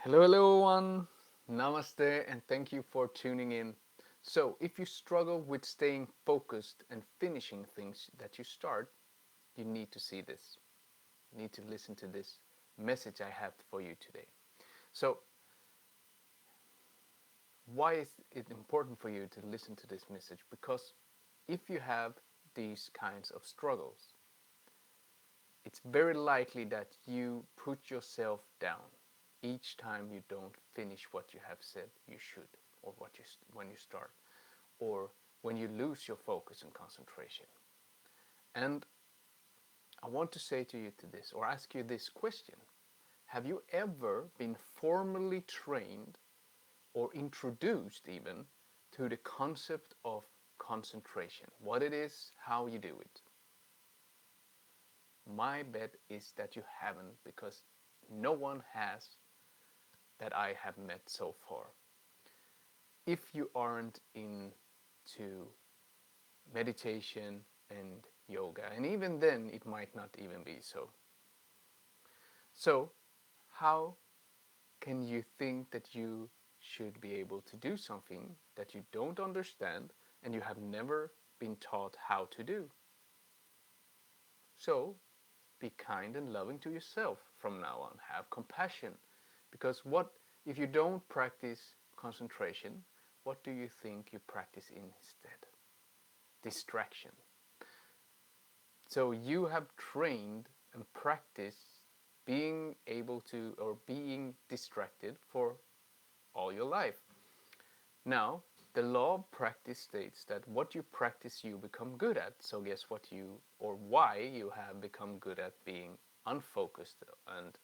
Hello everyone, Namaste, and thank you for tuning in. So, if you struggle with staying focused and finishing things that you start, you need to see this. You need to listen to this message I have for you today. So, why is it important for you to listen to this message? Because if you have these kinds of struggles, it's very likely that you put yourself down each time you don't finish what you have said you should, or when you start, or when you lose your focus and concentration. And I want to say to you to this, or ask you this question: have you ever been formally trained or introduced even to the concept of concentration? What it is, how you do it? My bet is that you haven't, because no one has that I have met so far. If you aren't into meditation and yoga, and even then it might not even be so. So, how can you think that you should be able to do something that you don't understand and you have never been taught how to do? So, be kind and loving to yourself from now on. Have compassion. Because what if you don't practice concentration, what do you think you practice instead? Distraction. So you have trained and practiced being able to, or being distracted for all your life. Now, the law of practice states that what you practice you become good at. So guess what you, or why you have become good at being unfocused and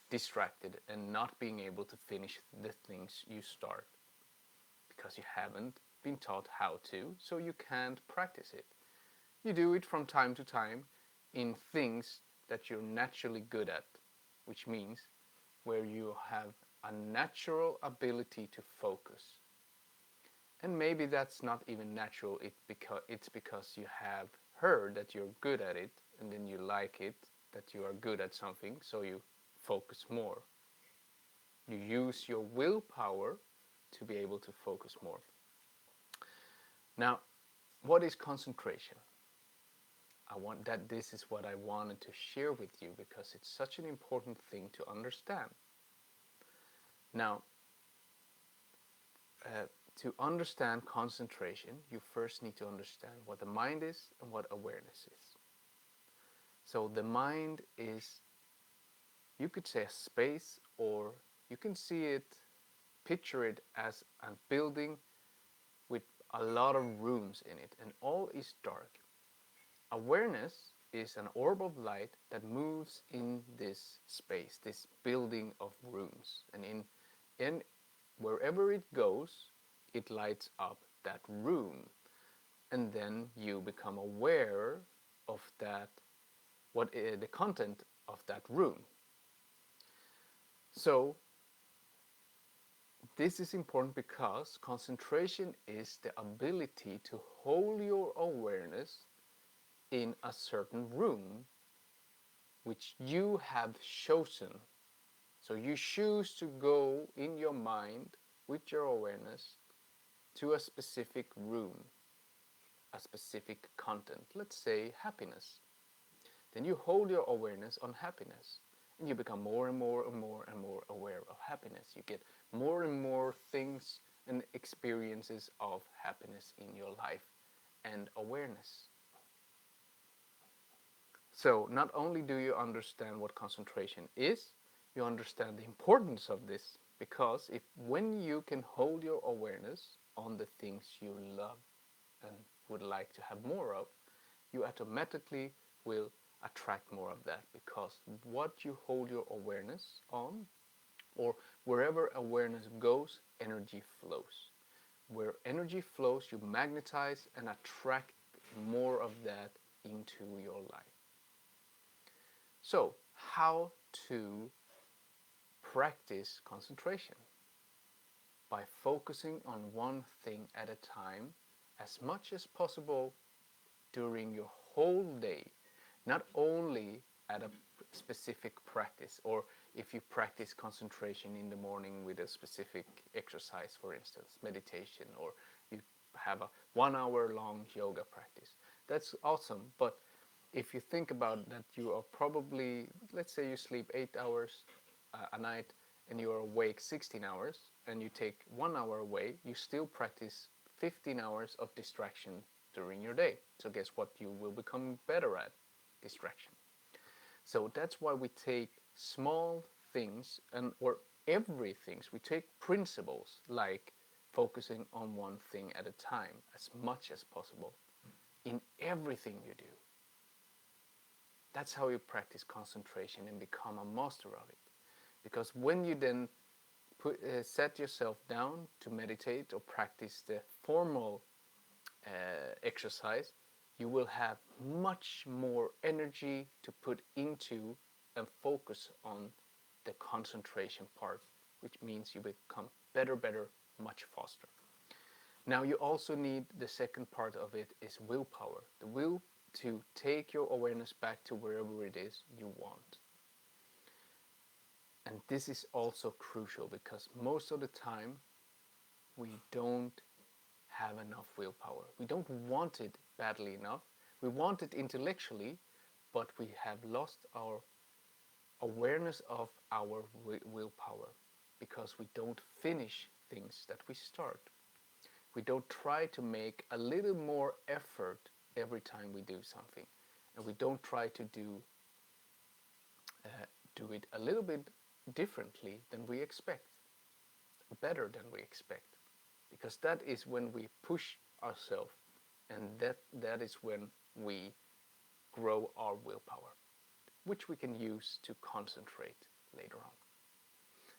distracted and not being able to finish the things you start? Because you haven't been taught how to, so you can't practice it. You do it from time to time in things that you're naturally good at, which means where you have a natural ability to focus. And maybe that's not even natural, it's because you have heard that you're good at it, and then you like it, that you are good at something, so you focus more. You use your willpower to be able to focus more. Now, what is concentration? This is what I wanted to share with you because it's such an important thing to understand. Now, to understand concentration, you first need to understand what the mind is and what awareness is. So the mind is, you could say, a space, or you can see it, picture it as a building with a lot of rooms in it, and all is dark. Awareness is an orb of light that moves in this space, this building of rooms, and in wherever it goes, it lights up that room, and then you become aware of that, what is the content of that room. So this is important because concentration is the ability to hold your awareness in a certain room which you have chosen. So you choose to go in your mind with your awareness to a specific room, a specific content, let's say happiness. Then you hold your awareness on happiness, and you become more and more and more and more aware of happiness. You get more and more things and experiences of happiness in your life and awareness. So not only do you understand what concentration is, you understand the importance of this, because if when you can hold your awareness on the things you love and would like to have more of, you automatically will attract more of that, because what you hold your awareness on, or wherever awareness goes, energy flows. Where energy flows, you magnetize and attract more of that into your life. So, how to practice concentration? By focusing on one thing at a time as much as possible during your whole day, not only at a specific practice, or if you practice concentration in the morning with a specific exercise, for instance, meditation, or you have a 1 hour long yoga practice. That's awesome, but if you think about that, you are probably, let's say you sleep 8 hours a night and you are awake 16 hours and you take 1 hour away, you still practice 15 hours of distraction during your day. So guess what? You will become better at distraction. So that's why we take small things or everything. We take principles like focusing on one thing at a time as much as possible in everything you do. That's how you practice concentration and become a master of it. Because when you then set yourself down to meditate or practice the formal exercise, you will have much more energy to put into and focus on the concentration part, which means you become better, much faster. Now you also need the second part of it is willpower. The will to take your awareness back to wherever it is you want. And this is also crucial because most of the time we don't have enough willpower. We don't want it badly enough. We want it intellectually, but we have lost our awareness of our willpower because we don't finish things that we start. We don't try to make a little more effort every time we do something, and we don't try to do it a little bit differently than we expect, better than we expect, because that is when we push ourselves, and that is when we grow our willpower, which we can use to concentrate later on.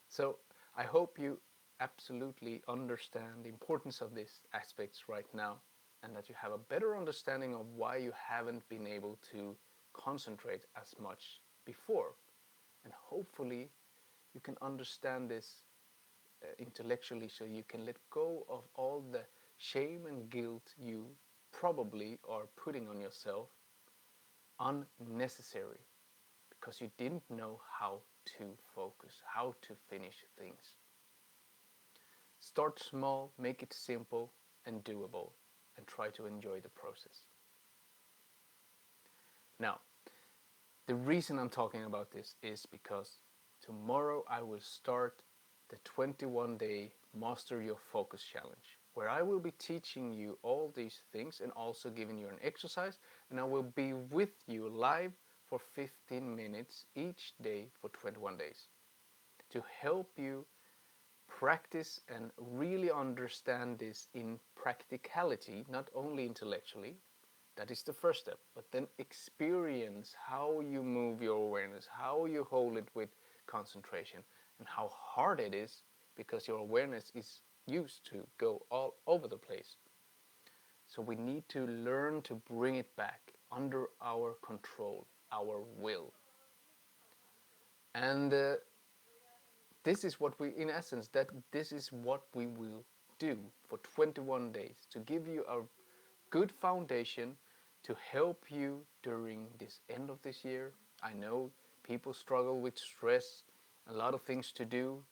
So I hope you absolutely understand the importance of these aspects right now, and that you have a better understanding of why you haven't been able to concentrate as much before. And hopefully you can understand this intellectually, so you can let go of all the shame and guilt you probably are putting on yourself unnecessary, because you didn't know how to focus, how to finish things. Start small, make it simple and doable, and try to enjoy the process. Now, the reason I'm talking about this is because tomorrow I will start the 21-day Master Your Focus Challenge, where I will be teaching you all these things and also giving you an exercise, and I will be with you live for 15 minutes each day for 21 days to help you practice and really understand this in practicality, not only intellectually. That is the first step, but then experience how you move your awareness, how you hold it with concentration, and how hard it is because your awareness is used to go all over the place. So we need to learn to bring it back under our control, our will. And this is what we, in essence, this is what we will do for 21 days to give you a good foundation to help you during this end of this year. I know people struggle with stress, a lot of things to do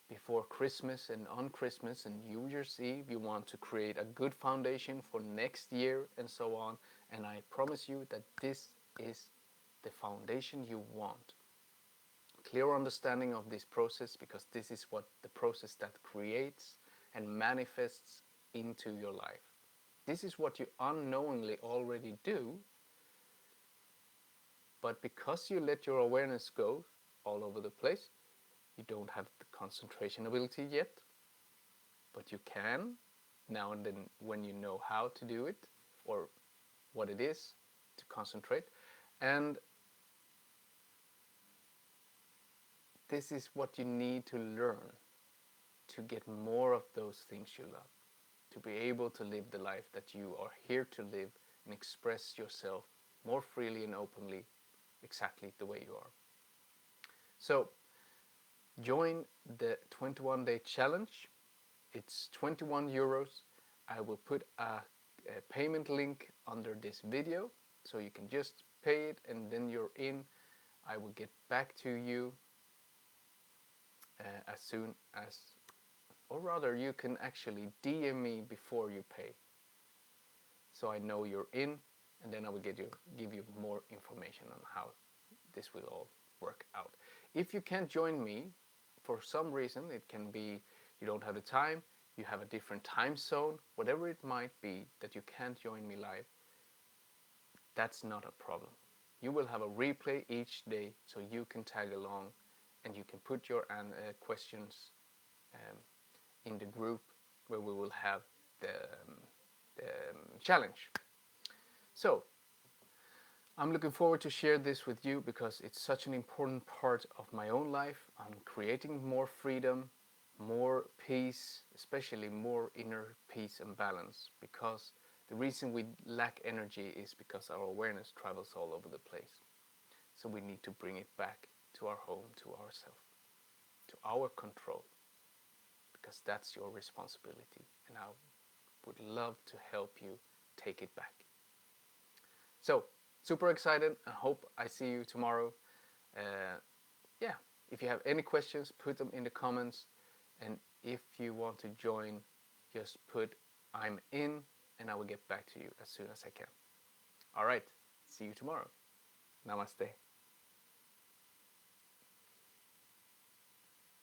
before Christmas and on Christmas and New Year's Eve. You want to create a good foundation for next year and so on. And I promise you that this is the foundation you want. Clear understanding of this process, because this is what the process that creates and manifests into your life. This is what you unknowingly already do, but because you let your awareness go all over the place, you don't have the concentration ability yet, but you can now and then when you know how to do it or what it is to concentrate. And this is what you need to learn to get more of those things you love, to be able to live the life that you are here to live and express yourself more freely and openly, exactly the way you are. So join the 21-day challenge. It's 21 euros. I will put a payment link under this video, so you can just pay it and then you're in. I will get back to you as soon as, or rather you can actually DM me before you pay, so I know you're in, and then I will give you more information on how this will all work out. If you can't join me for some reason, it can be you don't have the time, you have a different time zone, whatever it might be that you can't join me live, that's not a problem. You will have a replay each day, so you can tag along and you can put your questions in the group where we will have the challenge. So I'm looking forward to share this with you because it's such an important part of my own life. I'm creating more freedom, more peace, especially more inner peace and balance, because the reason we lack energy is because our awareness travels all over the place. So we need to bring it back to our home, to ourselves, to our control, because that's your responsibility, and I would love to help you take it back. So, super excited. I hope I see you tomorrow. Yeah, if you have any questions, put them in the comments. And if you want to join, just put I'm in, and I will get back to you as soon as I can. All right, see you tomorrow. Namaste.